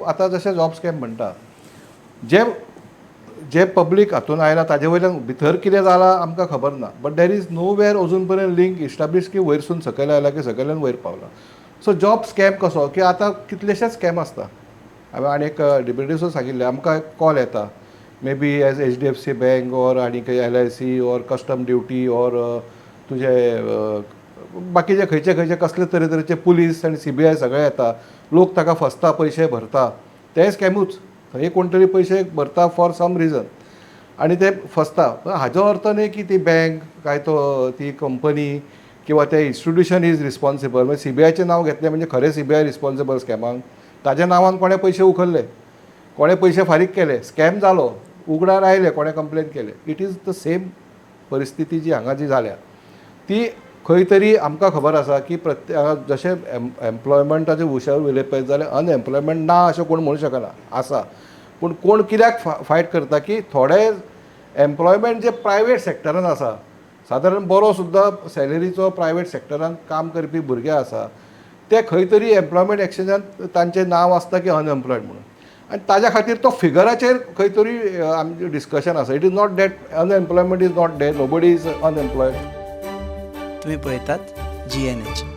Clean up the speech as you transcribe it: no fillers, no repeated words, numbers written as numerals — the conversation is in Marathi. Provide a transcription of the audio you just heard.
आतां जशें जॉब स्कॅम म्हणटा जे पब्लीक हातून आयला ताजे वयल्यान भितर कितें जालां आमकां खबर ना, but there is know where अजून पर्यंत लिंक इस्टाब्लीश की वयरसून सकयल आयला की सकयल्यान वयर पावला. सो जॉब स्कॅम कसो की आतां कितलेशेच स्कॅम आसता. हांवें आनी एक डिप्युटीसून सांगिल्लें आमकां कॉल येता maybe as HDFC bank or आनी LIC or custom duty or तुजे बाकीचे खंयचे कसले तरेचे पुलीस आनी CBI सगळे येता. लोक ताका फसता, पयशे भरता, ते स्कॅमूच. थंय कोण तरी पयशे भरता फॉर सम रिजन आनी ते फसता. हाजो अर्थ न्हय की ती बँक काय तो ती कंपनी किंवा ते इन्स्टिट्यूशन इज रिस्पॉन्सिबल. म्हणजे CBIचें नांव घेतलें म्हणजे खरें CBI रिस्पॉन्सिबल स्कॅमांक. ताज्या नांवान कोणें पयशे उखल्ले, कोणें पयशे फारीक केले, स्कॅम जालो, उगडार आयले, कोणें कंप्लेन केले. इट इज द सेम परिस्थिती जी हांगा जी जाल्या ती खंय तरी आमकां खबर आसा की जशें एम्प्लॉयमेंटाचे विशयार उलयत पळयत जाल्यार अनएम्प्लॉयमेंट ना अशें कोण म्हणूंक शकना, आसा. पूण कोण कित्याक फायट करता की थोडे एम्प्लॉयमेंट जे प्रायवेट सेक्टरान आसा, सादारण बरो सुद्दां सॅलरीचो प्रायवेट सेक्टरान काम करपी भुरगे आसा, ते खंय तरी एम्प्लॉयमेंट एक्सचेंजान तांचें नांव आसता की अनएम्प्लॉयड म्हणून. आनी ताज्या खातीर तो फिगराचेर खंय तरी आमचें डिस्कशन आसा. It is not that unemployment is not dead, nobody is unemployed. तुम्ही पळयतात GNH.